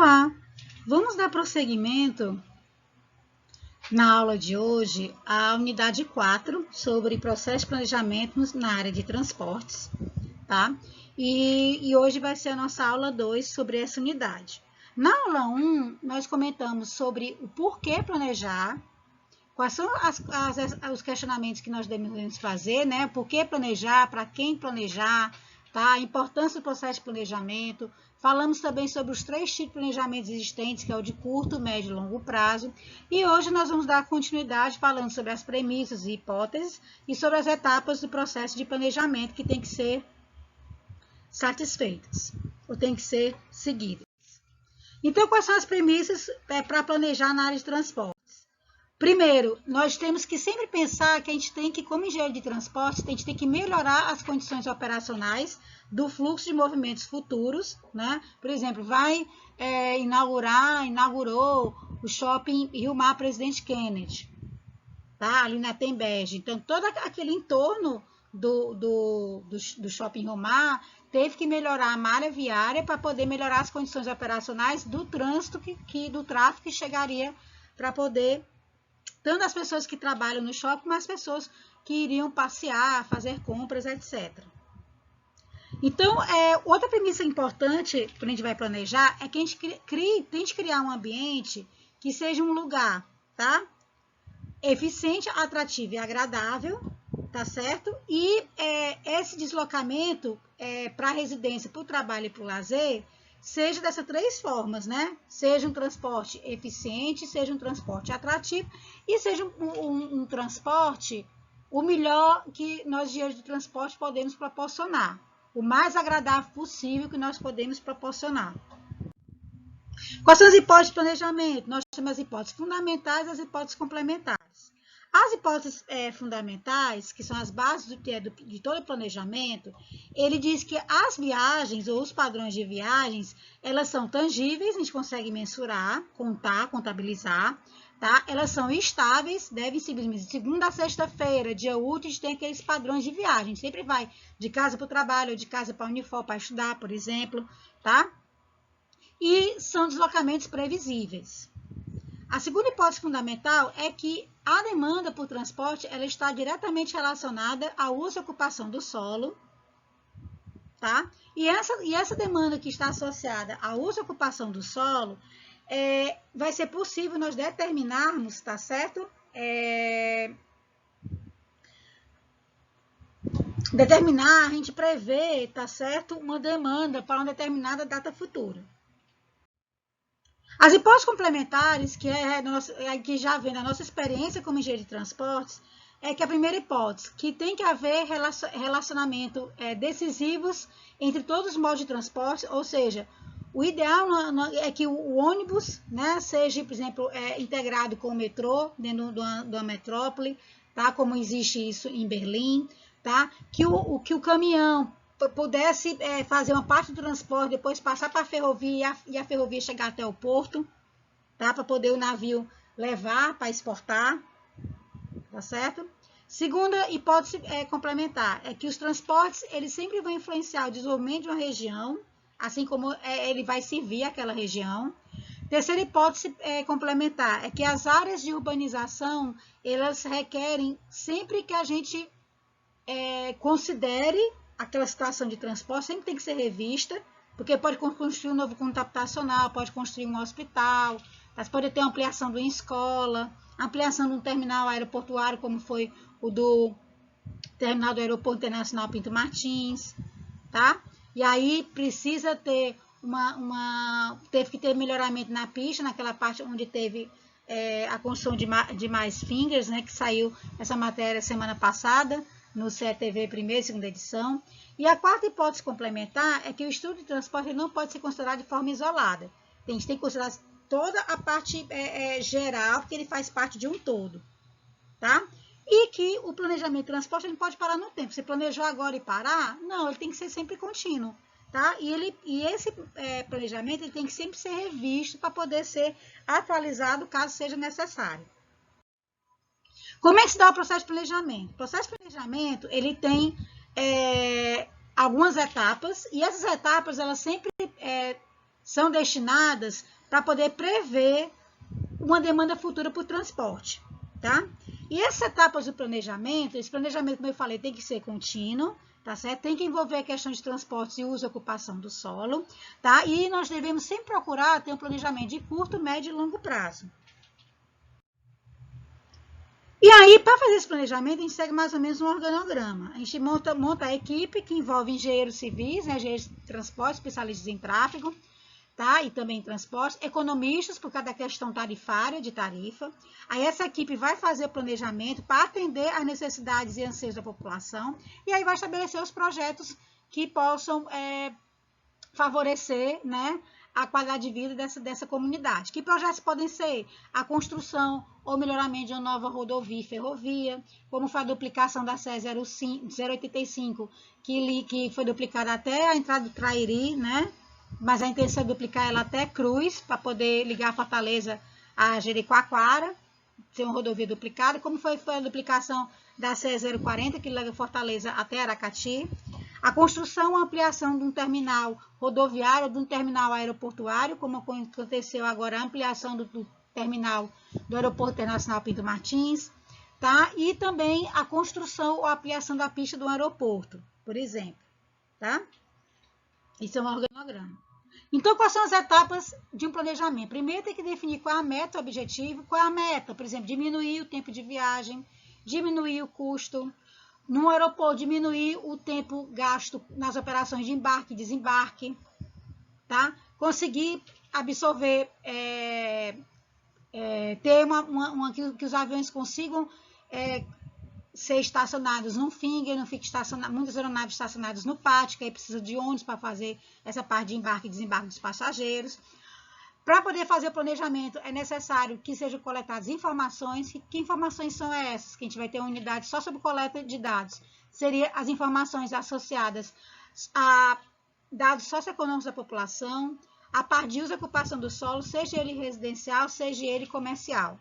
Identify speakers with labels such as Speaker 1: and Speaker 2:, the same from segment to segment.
Speaker 1: Olá, vamos dar prosseguimento na aula de hoje à unidade 4 sobre processo de planejamento na área de transportes, tá? E hoje vai ser a nossa aula 2 sobre essa unidade. Na aula 1, nós comentamos sobre o porquê planejar, quais são os questionamentos que nós devemos fazer, né? Por que planejar, para quem planejar, tá? A importância do processo de planejamento. Falamos também sobre os 3 tipos de planejamentos existentes, que é o de curto, médio e longo prazo. E hoje nós vamos dar continuidade falando sobre as premissas e hipóteses e sobre as etapas do processo de planejamento que tem que ser satisfeitas, ou tem que ser seguidas. Então, quais são as premissas para planejar na área de transportes? Primeiro, nós temos que sempre pensar que a gente tem que, como engenheiro de transportes, a gente tem que melhorar as condições operacionais do fluxo de movimentos futuros, né? Por exemplo, inaugurou o shopping Rio Mar Presidente Kennedy, tá? Ali na Tembege. Então, todo aquele entorno do shopping Rio Mar teve que melhorar a malha viária para poder melhorar as condições operacionais do trânsito, do tráfego que chegaria para poder, tanto as pessoas que trabalham no shopping, como as pessoas que iriam passear, fazer compras, etc. Então, outra premissa importante que a gente vai planejar é que a gente tente criar um ambiente que seja um lugar, tá? Eficiente, atrativo e agradável, tá certo? E esse deslocamento para a residência, para o trabalho e para o lazer, seja dessas 3 formas, né? Seja um transporte eficiente, seja um transporte atrativo e seja um transporte o melhor que nós, engenheiros de transporte, podemos proporcionar. O mais agradável possível que nós podemos proporcionar. Quais são as hipóteses de planejamento? Nós temos as hipóteses fundamentais e as hipóteses complementares. As hipóteses fundamentais, que são as bases de todo o planejamento, ele diz que as viagens ou os padrões de viagens, elas são tangíveis, a gente consegue mensurar, contar, contabilizar, tá? Elas são estáveis, devem simplesmente, segunda a sexta-feira, dia útil, a gente tem aqueles padrões de viagem, a gente sempre vai de casa para o trabalho, ou de casa para a Unifor para estudar, por exemplo, tá? E são deslocamentos previsíveis. A segunda hipótese fundamental é que a demanda por transporte ela está diretamente relacionada ao uso e ocupação do solo, tá? E essa demanda que está associada ao uso e ocupação do solo, vai ser possível nós determinarmos, tá certo? A gente prevê, tá certo? Uma demanda para uma determinada data futura. As hipóteses complementares, que já vem da nossa experiência como engenheiro de transportes, é que a primeira hipótese, que tem que haver relacionamento decisivos entre todos os modos de transporte, ou seja, o ideal é que o ônibus, né, seja, por exemplo, integrado com o metrô, dentro de uma metrópole, tá, como existe isso em Berlim, tá, que o caminhão pudesse fazer uma parte do transporte, depois passar para a ferrovia e a ferrovia chegar até o porto, tá? Para poder o navio levar para exportar, tá certo? Segunda hipótese complementar é que os transportes eles sempre vão influenciar o desenvolvimento de uma região, assim como ele vai servir aquela região. Terceira hipótese complementar é que as áreas de urbanização elas requerem sempre que a gente considere aquela situação de transporte, sempre tem que ser revista, porque pode construir um novo conjunto habitacional, pode construir um hospital, mas pode ter ampliação de uma escola, ampliação de um terminal aeroportuário, como foi o do terminal do Aeroporto Internacional Pinto Martins, tá? E aí precisa ter teve que ter melhoramento na pista, naquela parte onde teve a construção de mais fingers, né, que saiu essa matéria semana passada, no CETV primeira e segunda edição. E a quarta hipótese complementar é que o estudo de transporte não pode ser considerado de forma isolada. A gente tem que considerar toda a parte geral, porque ele faz parte de um todo, tá? E que o planejamento de transporte não pode parar no tempo. Você planejou agora e parar? Não, ele tem que ser sempre contínuo, tá? E esse planejamento ele tem que sempre ser revisto para poder ser atualizado caso seja necessário. Como é que se dá o processo de planejamento? O processo de planejamento, ele tem algumas etapas, e essas etapas, elas sempre são destinadas para poder prever uma demanda futura por transporte, tá? E essas etapas do planejamento, esse planejamento, como eu falei, tem que ser contínuo, tá certo? Tem que envolver a questão de transportes e uso e ocupação do solo, tá? E nós devemos sempre procurar ter um planejamento de curto, médio e longo prazo. E aí, para fazer esse planejamento, a gente segue mais ou menos um organograma. A gente monta a equipe, que envolve engenheiros civis, né, engenheiros de transporte, especialistas em tráfego, tá? E também em transporte, economistas, por causa da questão tarifária, de tarifa. Aí essa equipe vai fazer o planejamento para atender às necessidades e anseios da população, e aí vai estabelecer os projetos que possam favorecer, né, a qualidade de vida dessa comunidade. Que projetos podem ser? A construção ou melhoramento de uma nova rodovia e ferrovia, como foi a duplicação da CE 085, que foi duplicada até a entrada do Trairi, né? Mas a intenção é duplicar ela até Cruz, para poder ligar a Fortaleza a Jericoacoara, ser uma rodovia duplicada, como foi a duplicação da CE 040, que liga Fortaleza até Aracati. A construção ou ampliação de um terminal rodoviário, de um terminal aeroportuário, como aconteceu agora a ampliação do terminal do Aeroporto Internacional Pinto Martins, tá? E também a construção ou ampliação da pista do aeroporto, por exemplo, tá? Isso é um organograma. Então, quais são as etapas de um planejamento? Primeiro, tem que definir qual é a meta, o objetivo. Qual é a meta? Por exemplo, diminuir o tempo de viagem, diminuir o custo. No aeroporto, diminuir o tempo gasto nas operações de embarque e desembarque. Tá? Conseguir absorver, ter que os aviões consigam ser estacionados num finger, não fique estacionado, muitas aeronaves estacionadas no pátio, que aí precisa de ônibus para fazer essa parte de embarque e desembarque dos passageiros. Para poder fazer o planejamento, é necessário que sejam coletadas informações. Que informações são essas? Que a gente vai ter uma unidade só sobre coleta de dados. Seriam as informações associadas a dados socioeconômicos da população, a parte de uso e ocupação do solo, seja ele residencial, seja ele comercial,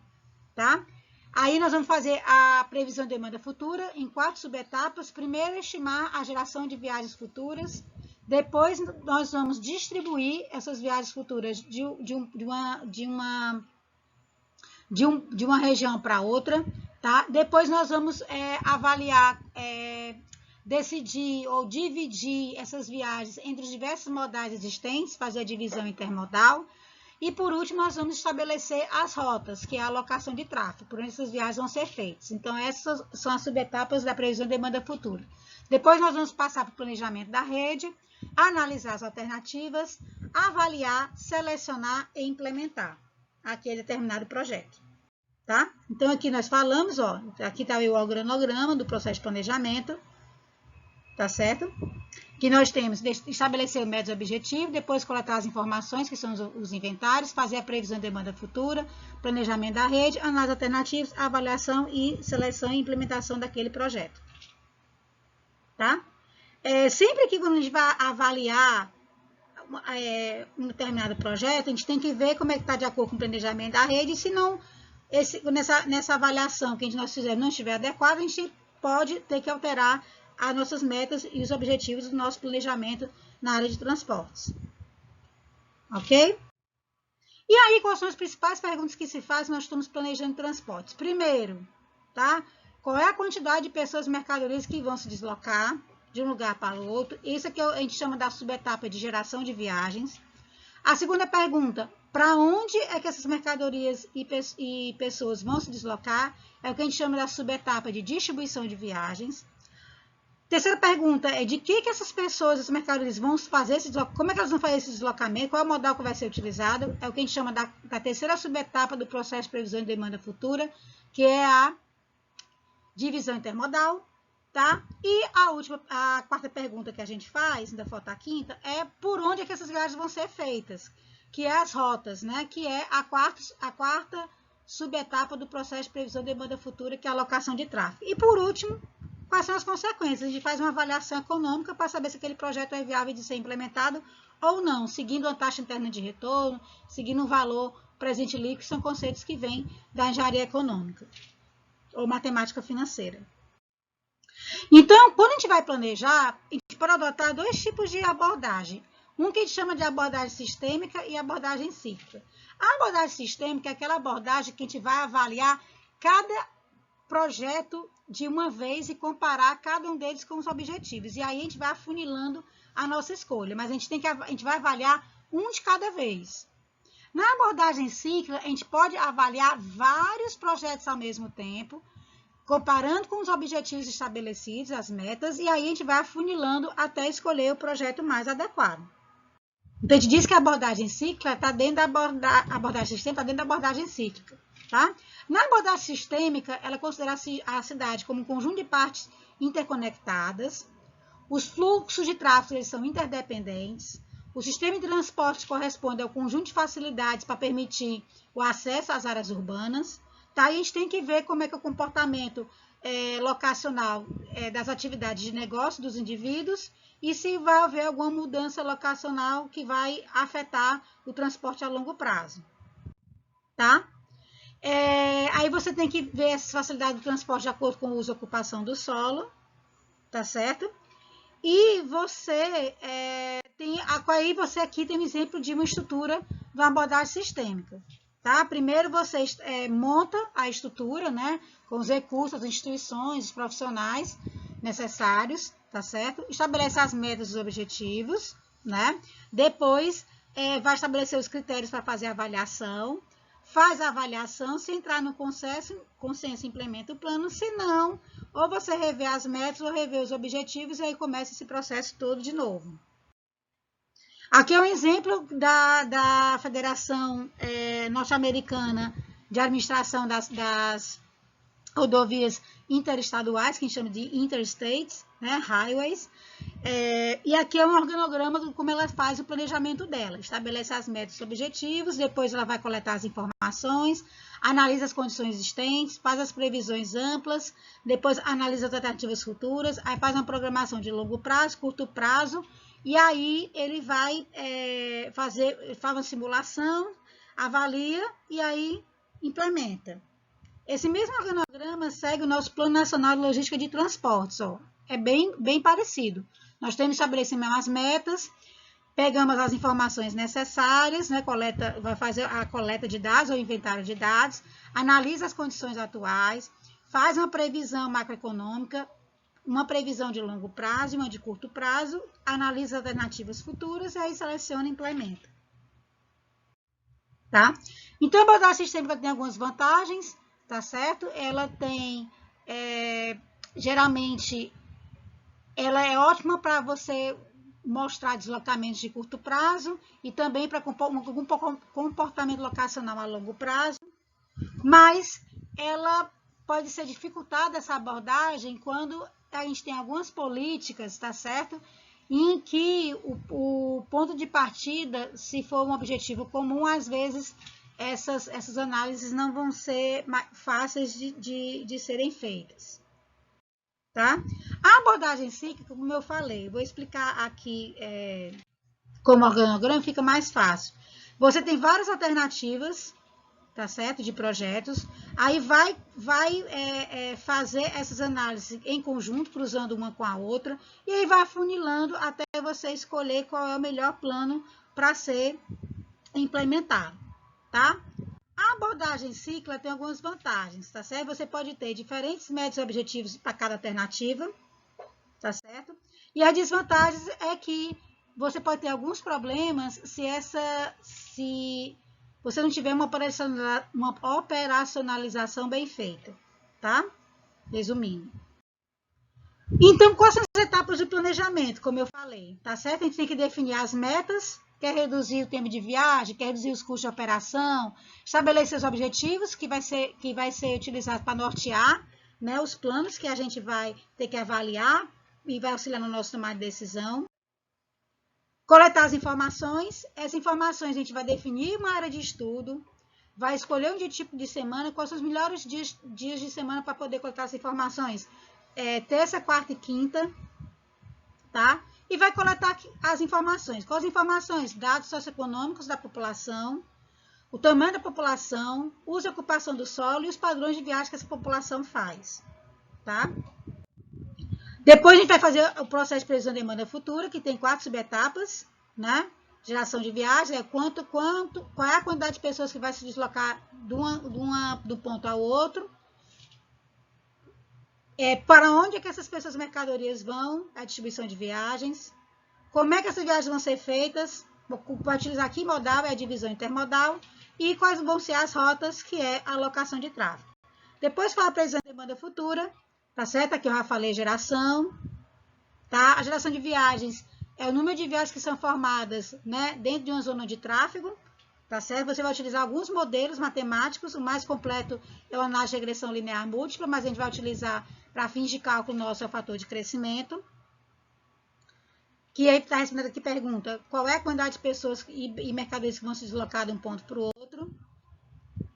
Speaker 1: tá? Aí nós vamos fazer a previsão de demanda futura em 4 subetapas. Primeiro, estimar a geração de viagens futuras. Depois, nós vamos distribuir essas viagens futuras de uma região para outra, tá? Depois, nós vamos avaliar, decidir ou dividir essas viagens entre os diversos modais existentes, fazer a divisão intermodal. E, por último, nós vamos estabelecer as rotas, que é a alocação de tráfego, por onde essas viagens vão ser feitas. Então, essas são as subetapas da previsão de demanda futura. Depois, nós vamos passar para o planejamento da rede, analisar as alternativas, avaliar, selecionar e implementar aquele determinado projeto. Tá? Então, aqui nós falamos, ó, aqui está o organograma do processo de planejamento, tá certo? Que nós temos de estabelecer o método objetivo, depois coletar as informações, que são os inventários, fazer a previsão de demanda futura, planejamento da rede, análise alternativas, avaliação e seleção e implementação daquele projeto. Tá? Sempre que quando a gente vai avaliar um determinado projeto, a gente tem que ver como é que está de acordo com o planejamento da rede, e se não, nessa avaliação que nós fizermos não estiver adequada, a gente pode ter que alterar as nossas metas e os objetivos do nosso planejamento na área de transportes. Ok? E aí, quais são as principais perguntas que se fazem quando nós estamos planejando transportes? Primeiro, tá? Qual é a quantidade de pessoas e mercadorias que vão se deslocar de um lugar para o outro? Isso é que a gente chama da subetapa de geração de viagens. A segunda pergunta, para onde é que essas mercadorias e pessoas vão se deslocar? É o que a gente chama da subetapa de distribuição de viagens. Terceira pergunta é de que essas pessoas, essas mercadorias vão fazer esse deslocamento, como é que elas vão fazer esse deslocamento, qual é o modal que vai ser utilizado, é o que a gente chama da terceira subetapa do processo de previsão de demanda futura, que é a divisão intermodal, tá? E a quarta pergunta que a gente faz, ainda falta a quinta, é por onde é que essas viagens vão ser feitas, que é as rotas, né? Que é a quarta subetapa do processo de previsão de demanda futura, que é a alocação de tráfego. E por último, quais são as consequências? A gente faz uma avaliação econômica para saber se aquele projeto é viável de ser implementado ou não, seguindo a taxa interna de retorno, seguindo um valor presente líquido, que são conceitos que vêm da engenharia econômica ou matemática financeira. Então, quando a gente vai planejar, a gente pode adotar 2 tipos de abordagem. Um que a gente chama de abordagem sistêmica e abordagem cíclica. A abordagem sistêmica é aquela abordagem que a gente vai avaliar cada projeto de uma vez e comparar cada um deles com os objetivos. E aí a gente vai afunilando a nossa escolha, mas a gente vai avaliar um de cada vez. Na abordagem cíclica, a gente pode avaliar vários projetos ao mesmo tempo, comparando com os objetivos estabelecidos, as metas, e aí a gente vai afunilando até escolher o projeto mais adequado. Então, a gente diz que a abordagem cíclica está dentro da abordagem sistêmica, está dentro da abordagem cíclica. Tá? Na abordagem sistêmica, ela considera a cidade como um conjunto de partes interconectadas, os fluxos de tráfego eles são interdependentes, o sistema de transporte corresponde ao conjunto de facilidades para permitir o acesso às áreas urbanas. Tá? E a gente tem que ver como é que é o comportamento locacional das atividades de negócio dos indivíduos e se vai haver alguma mudança locacional que vai afetar o transporte a longo prazo. Tá? Aí você tem que ver essas facilidades do transporte de acordo com o uso e ocupação do solo, tá certo? E você aí você aqui tem um exemplo de uma estrutura de uma abordagem sistêmica, tá? Primeiro você monta a estrutura, né, com os recursos, as instituições, os profissionais necessários, tá certo? Estabelece as metas e os objetivos, né? Depois vai estabelecer os critérios para fazer a avaliação, faz a avaliação, se entrar no consenso implementa o plano, se não, ou você revê as metas ou revê os objetivos e aí começa esse processo todo de novo. Aqui é um exemplo da Federação Norte-Americana de Administração das Rodovias Interestaduais, que a gente chama de Interstates, né, Highways. E aqui é um organograma de como ela faz o planejamento dela. Estabelece as metas e objetivos, depois ela vai coletar as informações, analisa as condições existentes, faz as previsões amplas, depois analisa as alternativas futuras, aí faz uma programação de longo prazo, curto prazo, e aí ele vai faz uma simulação, avalia e aí implementa. Esse mesmo organograma segue o nosso Plano Nacional de Logística de Transportes. Ó. É bem parecido. Nós temos estabelecido as metas, pegamos as informações necessárias, né, vai fazer a coleta de dados ou inventário de dados, analisa as condições atuais, faz uma previsão macroeconômica, uma previsão de longo prazo e uma de curto prazo, analisa alternativas futuras e aí seleciona e implementa. Tá? Então, a abordagem sistêmica tem algumas vantagens, tá certo? Ela tem, geralmente, ela é ótima para você mostrar deslocamentos de curto prazo e também para algum comportamento locacional a longo prazo, mas ela pode ser dificultada, essa abordagem, quando a gente tem algumas políticas, tá certo? Em que o ponto de partida, se for um objetivo comum, às vezes essas análises não vão ser fáceis de serem feitas. Tá? A abordagem cíclica, como eu falei, vou explicar aqui como organograma, fica mais fácil. Você tem várias alternativas, tá certo, de projetos, aí vai fazer essas análises em conjunto, cruzando uma com a outra, e aí vai afunilando até você escolher qual é o melhor plano para ser implementado, tá? A abordagem cíclica tem algumas vantagens, tá certo? Você pode ter diferentes métodos e objetivos para cada alternativa, tá certo? E a desvantagem é que você pode ter alguns problemas se você não tiver uma operacionalização bem feita, tá? Resumindo. Então, quais são as etapas de planejamento, como eu falei, tá certo? A gente tem que definir as metas, quer reduzir o tempo de viagem, quer reduzir os custos de operação, estabelecer os objetivos que vai ser utilizado para nortear, né, os planos que a gente vai ter que avaliar e vai auxiliar no nosso tomar de decisão. Coletar as informações, essas informações a gente vai definir uma área de estudo, vai escolher um tipo de semana, quais são os melhores dias de semana para poder coletar as informações, terça, quarta e quinta, tá? E vai coletar as informações. Quais informações? Dados socioeconômicos da população, o tamanho da população, uso e ocupação do solo e os padrões de viagem que essa população faz, tá? Depois a gente vai fazer o processo de previsão de demanda futura, que tem 4 subetapas, né? Geração de viagem é qual é a quantidade de pessoas que vai se deslocar do ponto ao outro. Para onde é que essas pessoas e mercadorias vão, a distribuição de viagens. Como é que essas viagens vão ser feitas, para utilizar que modal é a divisão intermodal, e quais vão ser as rotas, que é a alocação de tráfego. Depois fala previsão de demanda futura, tá certo? Aqui eu já falei geração, tá? A geração de viagens é o número de viagens que são formadas, né, dentro de uma zona de tráfego, tá certo? Você vai utilizar alguns modelos matemáticos, o mais completo é o análise de regressão linear múltipla, mas a gente vai utilizar para fins de cálculo nosso é o fator de crescimento. Que aí está respondendo aqui pergunta, qual é a quantidade de pessoas e mercadorias que vão se deslocar de um ponto para o outro,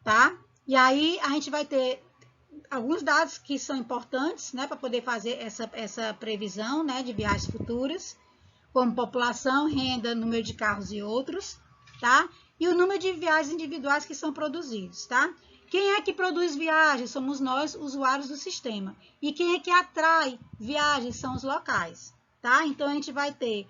Speaker 1: tá? E aí a gente vai ter alguns dados que são importantes, né, para poder fazer essa previsão, né, de viagens futuras, como população, renda, número de carros e outros, tá? E o número de viagens individuais que são produzidos, tá? Quem é que produz viagens? Somos nós, usuários do sistema. E quem é que atrai viagens? São os locais, tá? Então, a gente vai ter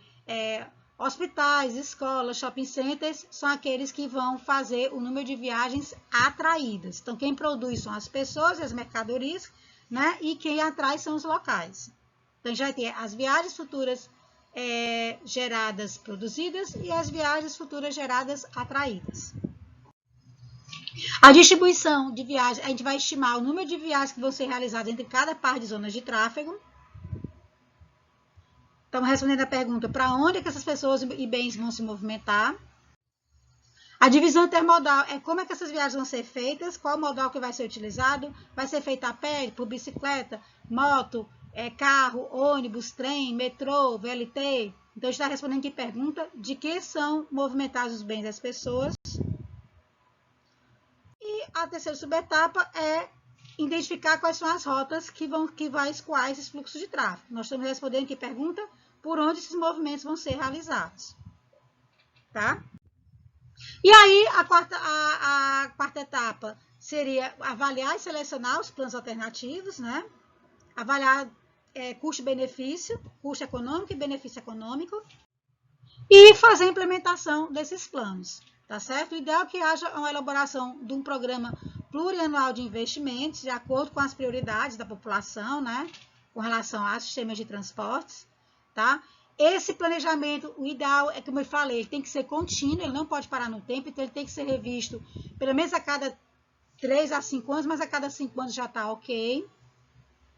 Speaker 1: hospitais, escolas, shopping centers, são aqueles que vão fazer o número de viagens atraídas. Então, quem produz são as pessoas e as mercadorias, né? E quem atrai são os locais. Então, a gente vai ter as viagens futuras geradas produzidas e as viagens futuras geradas atraídas. A distribuição de viagens, a gente vai estimar o número de viagens que vão ser realizadas entre cada par de zonas de tráfego. Estamos respondendo a pergunta, para onde é que essas pessoas e bens vão se movimentar? A divisão intermodal é como é que essas viagens vão ser feitas, qual modal que vai ser utilizado, vai ser feita a pé, por bicicleta, moto, carro, ônibus, trem, metrô, VLT. Então, a gente está respondendo aqui pergunta de que são movimentados os bens das pessoas. E a terceira subetapa é identificar quais são as rotas que vai escoar esses fluxos de tráfego. Nós estamos respondendo aqui pergunta por onde esses movimentos vão ser realizados. Tá? E aí, a quarta etapa seria avaliar e selecionar os planos alternativos, né? Avaliar custo-benefício, custo econômico e benefício econômico, e fazer a implementação desses planos, tá certo? O ideal é que haja uma elaboração de um programa plurianual de investimentos, de acordo com as prioridades da população, né? Com relação aos sistemas de transportes, tá? Esse planejamento, o ideal é, como eu falei, ele tem que ser contínuo, ele não pode parar no tempo, então ele tem que ser revisto pelo menos a cada 3 a 5 anos, mas a cada 5 anos já está ok.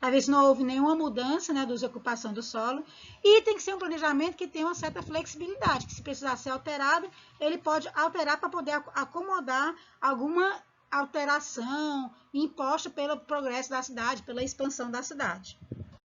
Speaker 1: Às vezes não houve nenhuma mudança, né, de ocupação do solo. E tem que ser um planejamento que tenha uma certa flexibilidade, que se precisar ser alterado, ele pode alterar para poder acomodar alguma alteração imposta pelo progresso da cidade, pela expansão da cidade.